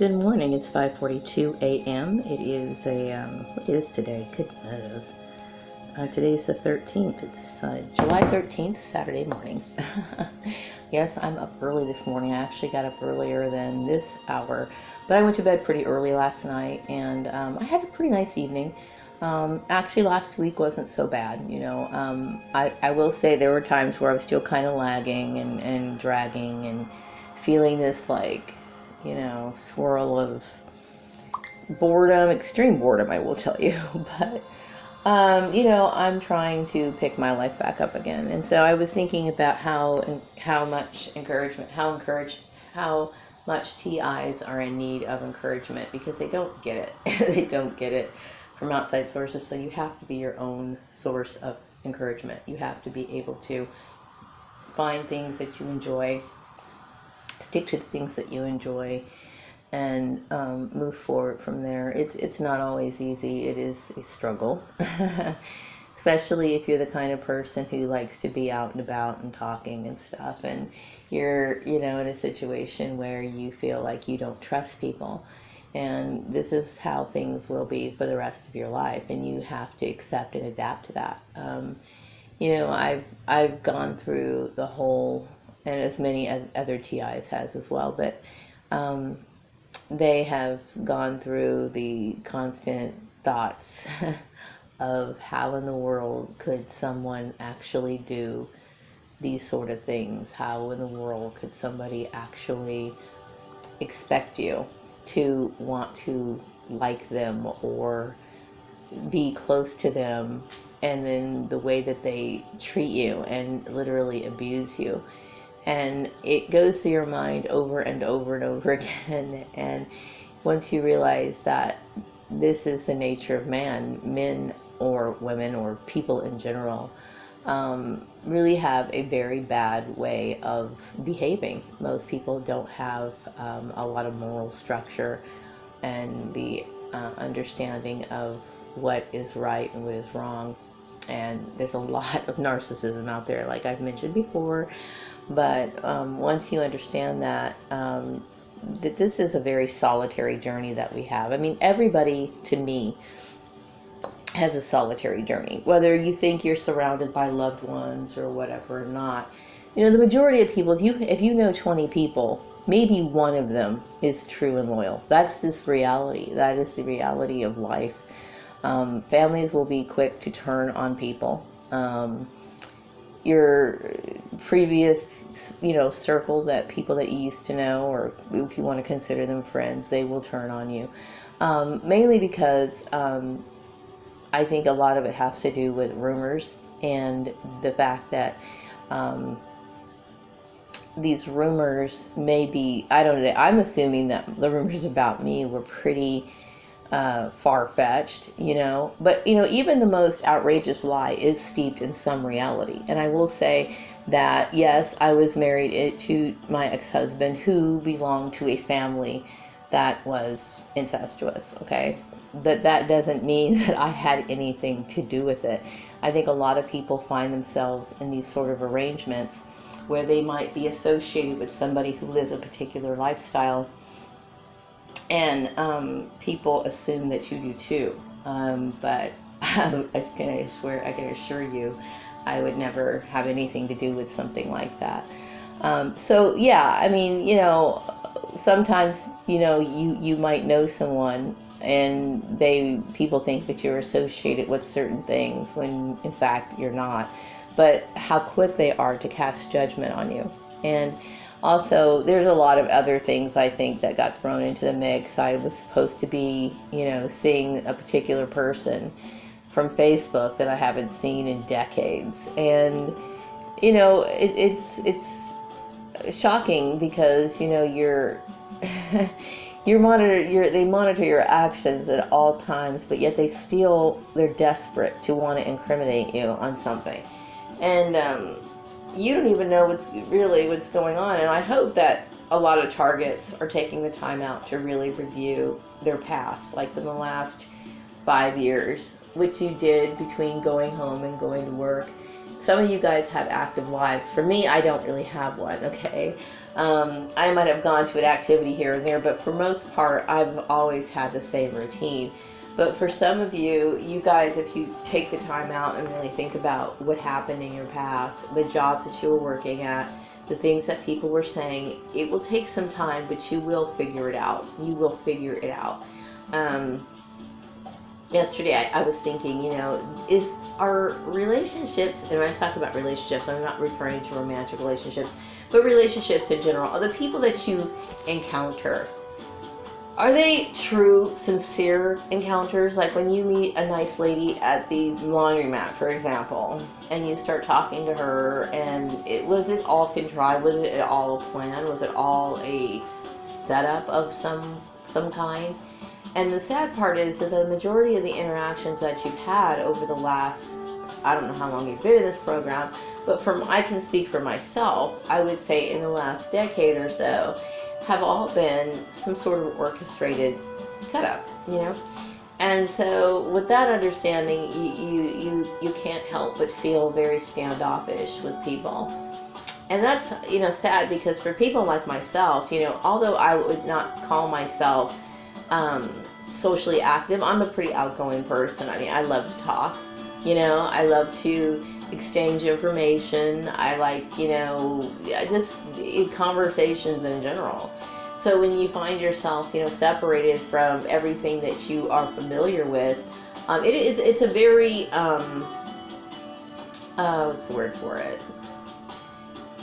Good morning. It's 5:42 a.m. It is what is today? Goodness. Today's the 13th. It's July 13th, Saturday morning. Yes, I'm up early this morning. I actually got up earlier than this hour, but I went to bed pretty early last night, and I had a pretty nice evening. Actually, last week wasn't so bad. I will say there were times where I was still kind of lagging and dragging and feeling this swirl of boredom, extreme boredom, I will tell you. But, I'm trying to pick my life back up again. And so I was thinking about how much encouragement, how much TIs are in need of encouragement because they don't get it. They don't get it from outside sources. So you have to be your own source of encouragement. You have to be able to find things that you enjoy, stick to the things that you enjoy, and move forward from there. It's not always easy. It is a struggle, especially if you're the kind of person who likes to be out and about and talking and stuff, and you're in a situation where you feel like you don't trust people. And this is how things will be for the rest of your life, and you have to accept and adapt to that. I've gone through the whole, and as many other TIs has as well, but they have gone through the constant thoughts of how in the world could someone actually do these sort of things? How in the world could somebody actually expect you to want to like them or be close to them, and then the way that they treat you and literally abuse you? And it goes through your mind over and over and over again. And once you realize that this is the nature of man, men or women or people in general really have a very bad way of behaving. Most people don't have a lot of moral structure and the understanding of what is right and what is wrong. And there's a lot of narcissism out there, like I've mentioned before. But once you understand that this is a very solitary journey that we have. I mean, everybody, to me, has a solitary journey. Whether you think you're surrounded by loved ones or whatever or not, the majority of people, if you know 20 people, maybe one of them is true and loyal. That's this reality. That is the reality of life. Families will be quick to turn on people. Your previous circle, that people that you used to know, or if you want to consider them friends, they will turn on you, mainly because I think a lot of it has to do with rumors and the fact that these rumors may be, I don't know, I'm assuming that the rumors about me were pretty far-fetched, but even the most outrageous lie is steeped in some reality. And I will say that yes, I was married to my ex-husband, who belonged to a family that was incestuous, okay? But that doesn't mean that I had anything to do with it. I think a lot of people find themselves in these sort of arrangements where they might be associated with somebody who lives a particular lifestyle, and people assume that you do too. But I can assure you, I would never have anything to do with something like that. So yeah, I mean, sometimes you might know someone, and people think that you're associated with certain things when in fact you're not. But how quick they are to cast judgment on you. And also, there's a lot of other things I think that got thrown into the mix. I was supposed to be, seeing a particular person from Facebook that I haven't seen in decades. And, it's shocking because, you're, they monitor your actions at all times, but yet they're desperate to want to incriminate you on something. And, you don't even know what's going on. And I hope that a lot of targets are taking the time out to really review their past, like in the last 5 years, which you did between going home and going to work. Some of you guys have active lives. For me, I don't really have one, okay? I might have gone to an activity here and there, but for most part, I've always had the same routine. But for some of you, you guys, if you take the time out and really think about what happened in your past, the jobs that you were working at, the things that people were saying, it will take some time, but you will figure it out. You will figure it out. Yesterday I was thinking, is our relationships, and when I talk about relationships, I'm not referring to romantic relationships, but relationships in general, are the people that you encounter, are they true, sincere encounters? Like when you meet a nice lady at the laundromat, for example, and you start talking to her, and was it all contrived? Was it all a plan? Was it all a setup of some kind? And the sad part is that the majority of the interactions that you've had over the last, I don't know how long you've been in this program, but I can speak for myself, I would say in the last decade or so, have all been some sort of orchestrated setup, And so with that understanding, you can't help but feel very standoffish with people. And that's, sad, because for people like myself, although I would not call myself socially active, I'm a pretty outgoing person. I mean, I love to talk, I love to exchange information. I like, just conversations in general. So when you find yourself, separated from everything that you are familiar with, it's a very, what's the word for it?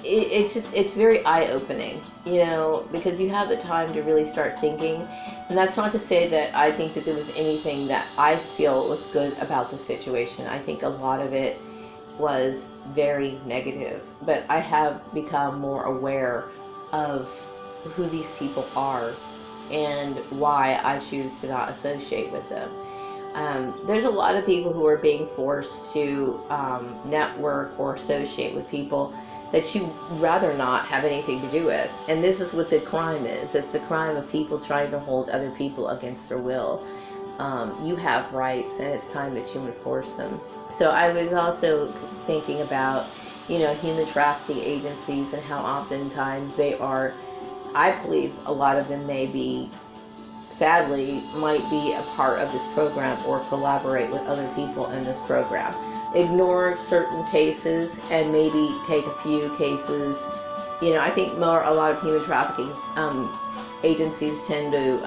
It's very eye-opening, because you have the time to really start thinking. And that's not to say that I think that there was anything that I feel was good about the situation. I think a lot of it was very negative, but I have become more aware of who these people are and why I choose to not associate with them. There's a lot of people who are being forced to network or associate with people that you rather not have anything to do with. And this is what the crime is. It's a crime of people trying to hold other people against their will. You have rights, and it's time that you enforce them. So I was also thinking about, human trafficking agencies and how oftentimes they are, I believe a lot of them sadly, might be a part of this program or collaborate with other people in this program. Ignore certain cases and maybe take a few cases. I think a lot of human trafficking agencies tend to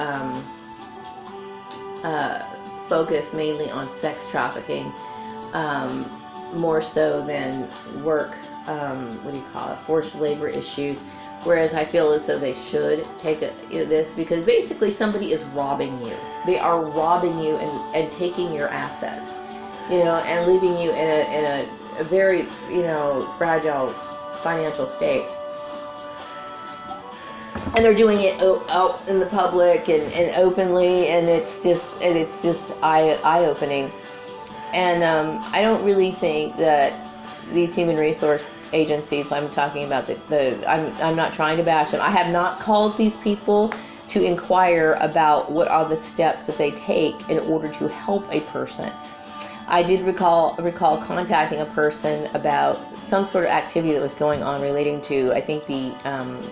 focus mainly on sex trafficking, more so than work, forced labor issues. Whereas I feel as though they should take this, because basically somebody is robbing you. They are robbing you and taking your assets, and leaving you in a very, fragile financial state. And they're doing it out in the public and openly, and it's just eye-opening. And I don't really think that these human resource agencies, I'm talking about I'm not trying to bash them. I have not called these people to inquire about what are the steps that they take in order to help a person. I did recall contacting a person about some sort of activity that was going on relating to, I think, the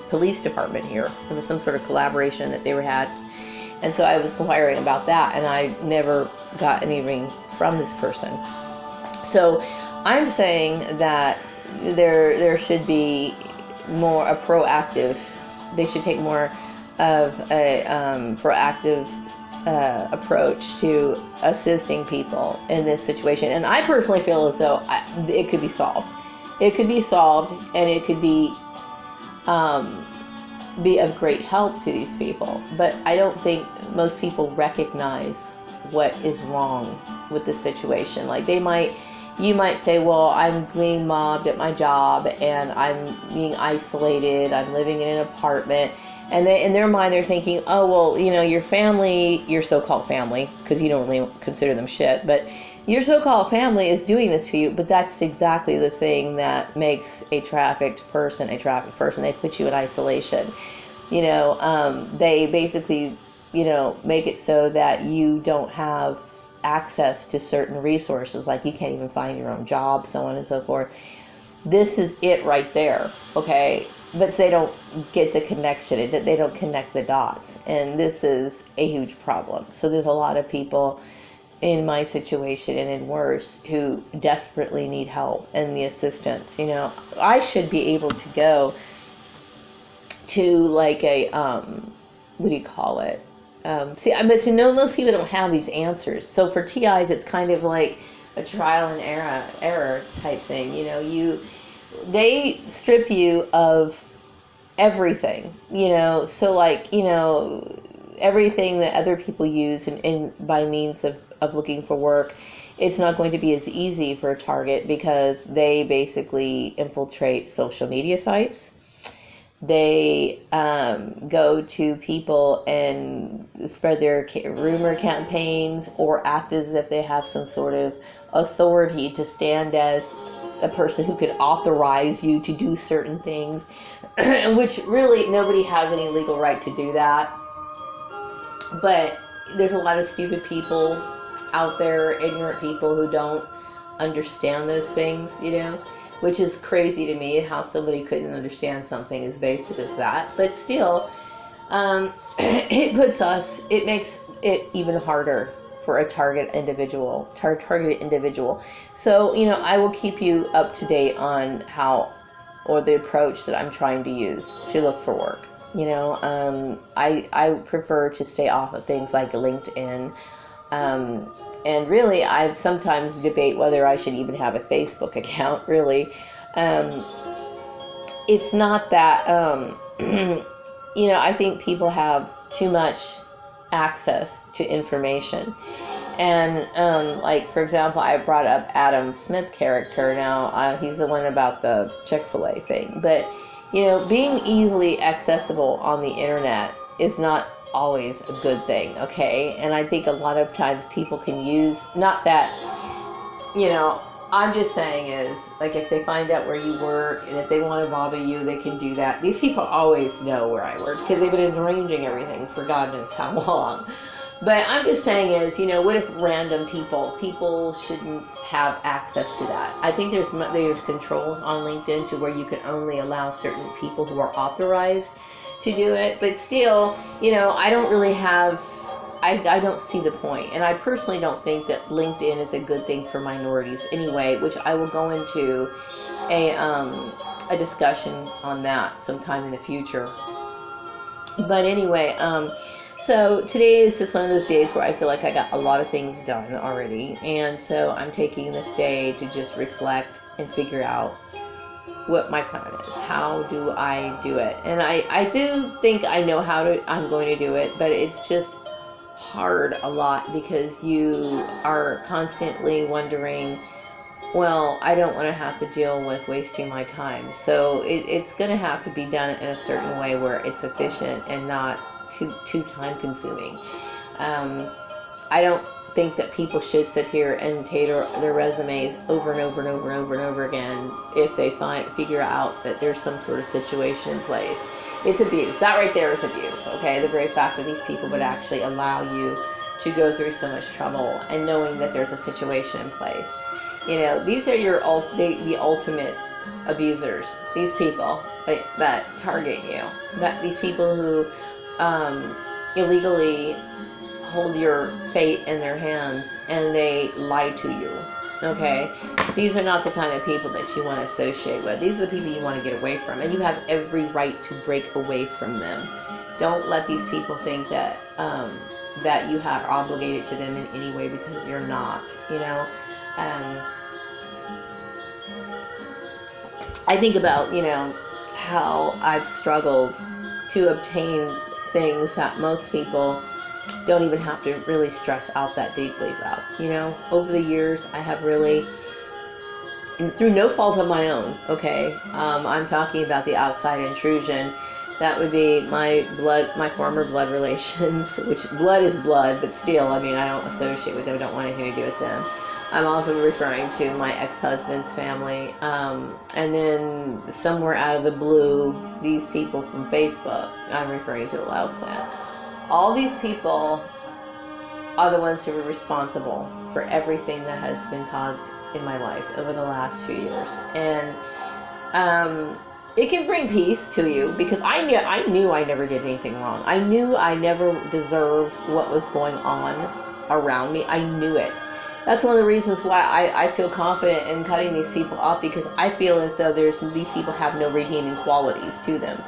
police department here. It was some sort of collaboration that they had. And so I was inquiring about that, and I never got anything from this person. So I'm saying that there should be more a proactive. They should take more of a proactive approach to assisting people in this situation. And I personally feel as though it could be solved. It could be solved, and it could be of great help to these people. But I don't think most people recognize what is wrong with the situation. Like you might say, well, I'm being mobbed at my job, and I'm being isolated, I'm living in an apartment. And in their mind, they're thinking, oh, well, your family, your so-called family, because you don't really consider them shit, but your so-called family is doing this to you. But that's exactly the thing that makes a trafficked person a trafficked person. They put you in isolation. They basically, make it so that you don't have access to certain resources, like you can't even find your own job, so on and so forth. This is it right there, okay? but they don't get the connection. They don't connect the dots, and this is a huge problem. So there's a lot of people in my situation and in worse who desperately need help and the assistance. I should be able to go to like a what do you call it? Most people don't have these answers. So for TIs, it's kind of like a trial and error type thing. They strip you of everything. So like everything that other people use and by means of looking for work, it's not going to be as easy for a target because they basically infiltrate social media sites. They go to people and spread their rumor campaigns or act as if they have some sort of authority to stand as a person who could authorize you to do certain things, which really nobody has any legal right to do that. But there's a lot of stupid people out there, ignorant people who don't understand those things, which is crazy to me how somebody couldn't understand something as basic as that. But still, it makes it even harder for a targeted individual. So, I will keep you up to date on or the approach that I'm trying to use to look for work. I prefer to stay off of things like LinkedIn. And really, I sometimes debate whether I should even have a Facebook account, really. It's not that, I think people have too much access to information. And, like, for example, I brought up Adam Smith character. Now, he's the one about the Chick-fil-A thing. But, being easily accessible on the internet is not always a good thing, okay? And I think a lot of times people can use, not that, I'm just saying is, like, if they find out where you work and if they want to bother you, they can do that. These people always know where I work because they've been arranging everything for God knows how long. But I'm just saying is, what if random people shouldn't have access to that? I think there's controls on LinkedIn to where you can only allow certain people who are authorized to do it. But still, I don't really have, I don't see the point. And I personally don't think that LinkedIn is a good thing for minorities anyway, which I will go into a discussion on that sometime in the future. But anyway, so today is just one of those days where I feel like I got a lot of things done already. And so I'm taking this day to just reflect and figure out what my plan is. How do I do it? And I do think I know I'm going to do it, but it's just hard a lot because you are constantly wondering, well, I don't want to have to deal with wasting my time. So it's going to have to be done in a certain way where it's efficient and not too time consuming. I don't think that people should sit here and tailor their resumes over and over and over and over and over again if they figure out that there's some sort of situation in place. It's abuse. That right there is abuse, okay? The very fact that these people would actually allow you to go through so much trouble and knowing that there's a situation in place. These are the ultimate abusers. These people that target you. These people who illegally hold your fate in their hands and they lie to you. Okay? These are not the kind of people that you want to associate with. These are the people you want to get away from, and you have every right to break away from them. Don't let these people think that that you have obligated to them in any way, because you're not. I think about how I've struggled to obtain things that most people don't even have to really stress out that deeply about. Over the years, I have really, through no fault of my own, okay, I'm talking about the outside intrusion. That would be my former blood relations, which blood is blood, but still, I don't associate with them, I don't want anything to do with them. I'm also referring to my ex-husband's family, and then somewhere out of the blue, these people from Facebook, I'm referring to the Laos clan. All these people are the ones who are responsible for everything that has been caused in my life over the last few years. And it can bring peace to you, because I knew I never did anything wrong. I knew I never deserved what was going on around me. I knew it. That's one of the reasons why I feel confident in cutting these people off, because I feel as though these people have no redeeming qualities to them,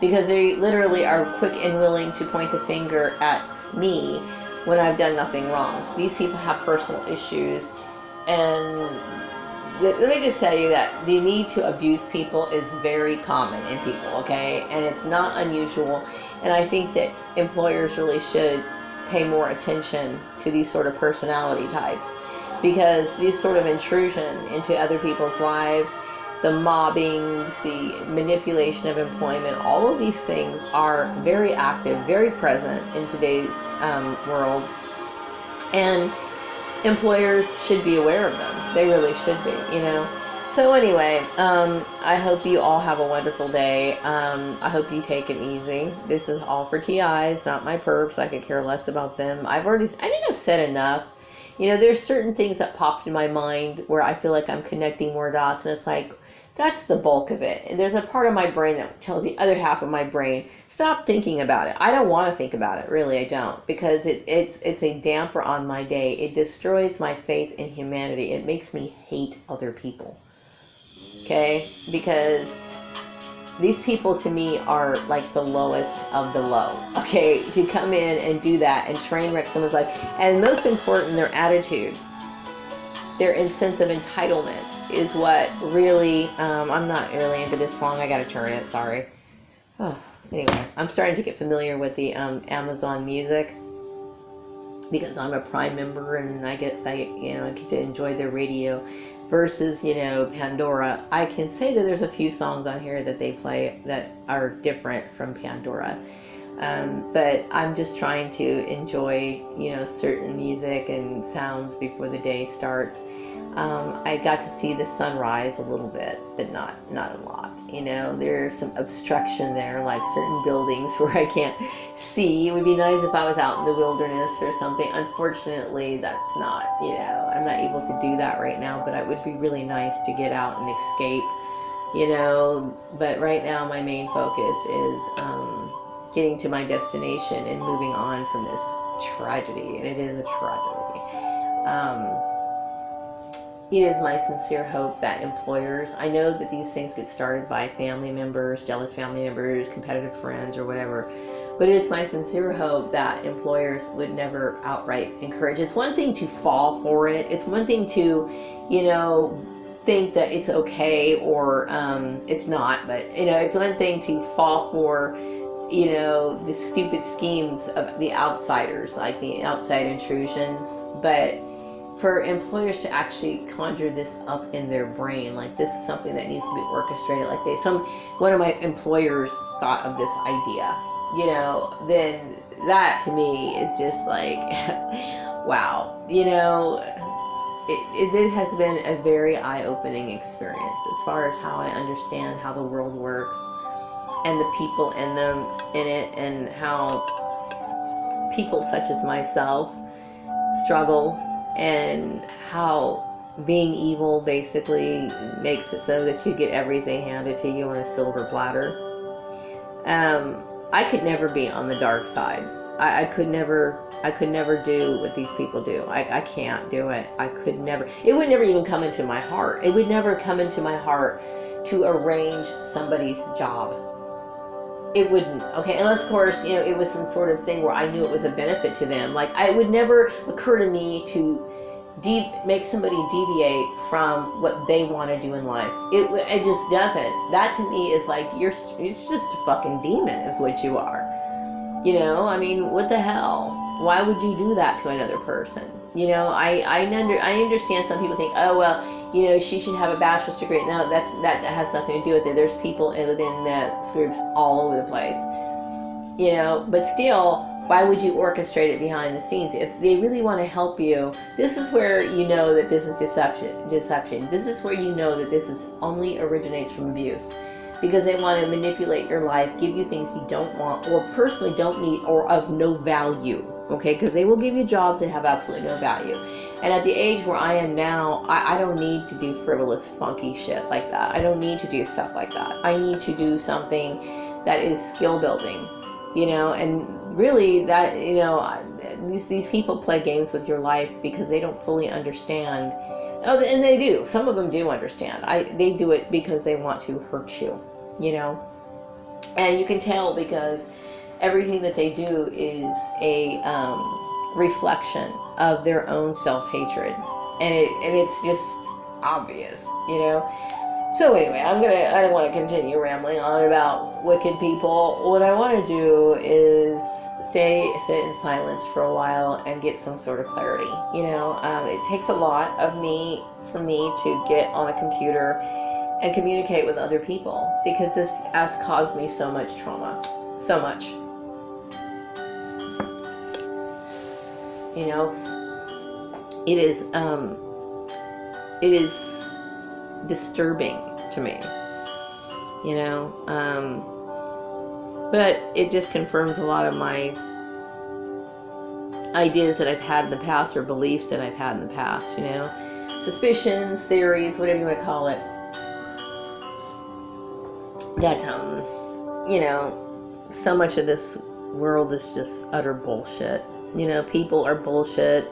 because they literally are quick and willing to point a finger at me when I've done nothing wrong. These people have personal issues, and let me just tell you that the need to abuse people is very common in people, okay? And it's not unusual. And I think that employers really should pay more attention to these sort of personality types, because these sort of intrusion into other people's lives, the mobbings, the manipulation of employment, all of these things are very active, very present in today's world. And employers should be aware of them. They really should be, you know. So anyway, I hope you all have a wonderful day. I hope you take it easy. This is all for TIs, not my perps. I could care less about them. I think I've said enough. You know, there's certain things that popped in my mind where I feel like I'm connecting more dots, and it's like, that's the bulk of it. And there's a part of my brain that tells the other half of my brain, stop thinking about it. I don't want to think about it. Really, I don't. Because it's a damper on my day. It destroys my faith in humanity. It makes me hate other people. Okay? Because these people to me are like the lowest of the low. Okay? To come in and do that and train wreck someone's life. And most important, their attitude. Their sense of entitlement is what really, I'm not really into this song. I gotta turn it, sorry. Oh, anyway, I'm starting to get familiar with the Amazon Music, because I'm a Prime member, and I get to enjoy their radio versus, Pandora. I can say that there's a few songs on here that they play that are different from Pandora. But I'm just trying to enjoy, certain music and sounds before the day starts. I got to see the sunrise a little bit, but not a lot. There's some obstruction there, like certain buildings where I can't see. It would be nice if I was out in the wilderness or something. Unfortunately, that's not, I'm not able to do that right now, but it would be really nice to get out and escape, But right now, my main focus is getting to my destination and moving on from this tragedy, and it is a tragedy. It is my sincere hope that employers, I know that these things get started by family members, jealous family members, competitive friends, or whatever, but it's my sincere hope that employers would never outright encourage. It's one thing to fall for it. It's one thing to, think that it's okay, or it's not, but, it's one thing to fall for, the stupid schemes of the outsiders, like the outside intrusions, but for employers to actually conjure this up in their brain, like this is something that needs to be orchestrated, like one of my employers thought of this idea, then that to me is just like, wow, it has been a very eye-opening experience as far as how I understand how the world works and the people in it, and how people such as myself struggle, and how being evil basically makes it so that you get everything handed to you on a silver platter. I could never be on the dark side. I could never do what these people do. I can't do it. I could never. It would never even come into my heart. It would never come into my heart to arrange somebody's job. It wouldn't, okay, unless of course, it was some sort of thing where I knew it was a benefit to them. Like, it would never occur to me to make somebody deviate from what they want to do in life. It just doesn't. That to me is like, you're just a fucking demon is what you are. I mean, what the hell? Why would you do that to another person? I understand some people think, oh, well, she should have a bachelor's degree. No, that has nothing to do with it. There's people within the groups all over the place. But still, why would you orchestrate it behind the scenes? If they really want to help you, this is where you know that this is deception. This is where you know that this only originates from abuse. Because they want to manipulate your life, give you things you don't want, or personally don't need, or of no value. Okay, because they will give you jobs that have absolutely no value. And at the age where I am now, I don't need to do frivolous, funky shit like that. I don't need to do stuff like that. I need to do something that is skill building, you know, and really that, you know, these people play games with your life because they don't fully understand. Oh, and they do. Some of them do understand. They do it because they want to hurt you, you know. And you can tell because everything that they do is a reflection of their own self-hatred, and it's just obvious, you know. So anyway, I don't want to continue rambling on about wicked people. What I want to do is sit in silence for a while and get some sort of clarity. You know, it takes a lot for me to get on a computer and communicate with other people, because this has caused me so much trauma, so much. You know, it is disturbing to me, you know, but it just confirms a lot of my ideas that I've had in the past, or beliefs that I've had in the past, you know, suspicions, theories, whatever you want to call it, that, you know, so much of this world is just utter bullshit. You know, people are bullshit.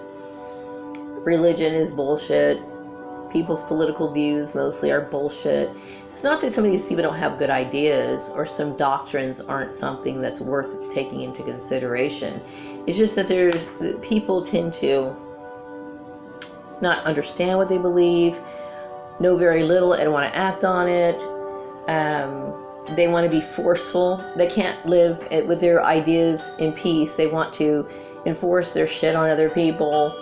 Religion is bullshit. People's political views mostly are bullshit. It's not that some of these people don't have good ideas or some doctrines aren't something that's worth taking into consideration. It's just that people tend to not understand what they believe, know very little and want to act on it. They want to be forceful. They can't live with their ideas in peace. They want to enforce their shit on other people.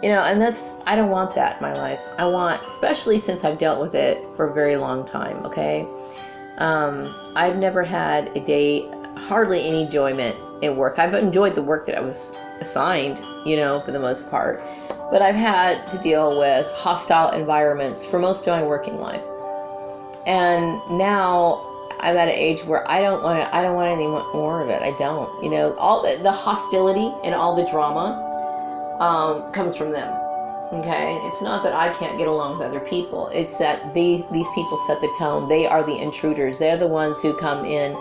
You know, and I don't want that in my life. I want, especially since I've dealt with it for a very long time, okay? I've never had a day, hardly any enjoyment in work. I've enjoyed the work that I was assigned, you know, for the most part. But I've had to deal with hostile environments for most of my working life. And now I'm at an age where I don't want any more of it. I don't, you know, all the hostility and all the drama comes from them. Okay, it's not that I can't get along with other people. It's that these people set the tone. They are the intruders. They're the ones who come in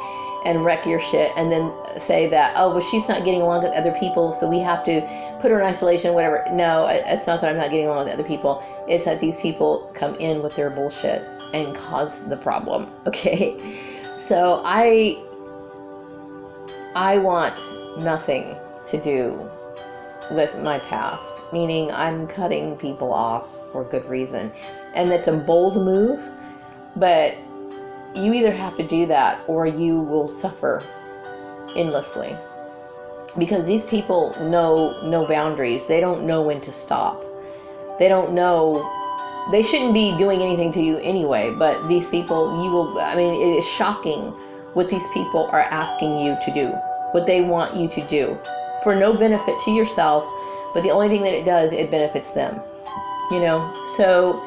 and wreck your shit, and then say that, oh, well, she's not getting along with other people, so we have to put her in isolation, whatever. No, it's not that I'm not getting along with other people. It's that these people come in with their bullshit and cause the problem. Okay, so I want nothing to do with my past, meaning I'm cutting people off for good reason. And it's a bold move, but you either have to do that or you will suffer endlessly, because these people know no boundaries. They don't know when to stop. They don't know, they shouldn't be doing anything to you anyway, but these people, it is shocking what these people are asking you to do, what they want you to do, for no benefit to yourself, but the only thing that it does, it benefits them, you know. So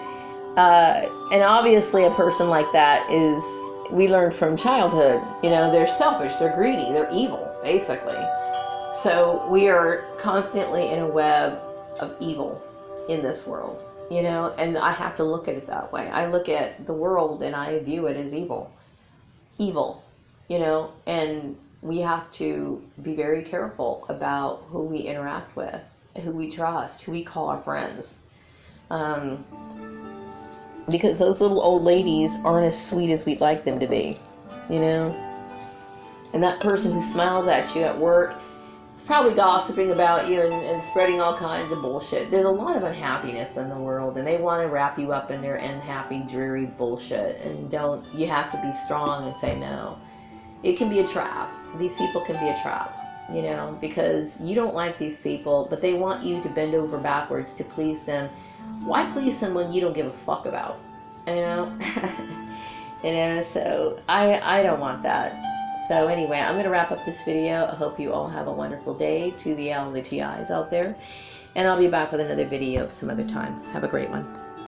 and obviously a person like that is, we learned from childhood, you know, they're selfish, they're greedy, they're evil, basically. So we are constantly in a web of evil in this world, you know, and I have to look at it that way. I look at the world and I view it as evil, you know, and we have to be very careful about who we interact with, who we trust, who we call our friends. Because those little old ladies aren't as sweet as we'd like them to be, you know? And that person who smiles at you at work is probably gossiping about you and spreading all kinds of bullshit. There's a lot of unhappiness in the world, and they want to wrap you up in their unhappy, dreary bullshit. And you have to be strong and say no. It can be a trap. These people can be a trap, you know, because you don't like these people, but they want you to bend over backwards to please them. Why please someone you don't give a fuck about, you know? You know, so I don't want that. So anyway, I'm going to wrap up this video. I hope you all have a wonderful day, to the L and the TIs out there. And I'll be back with another video some other time. Have a great one.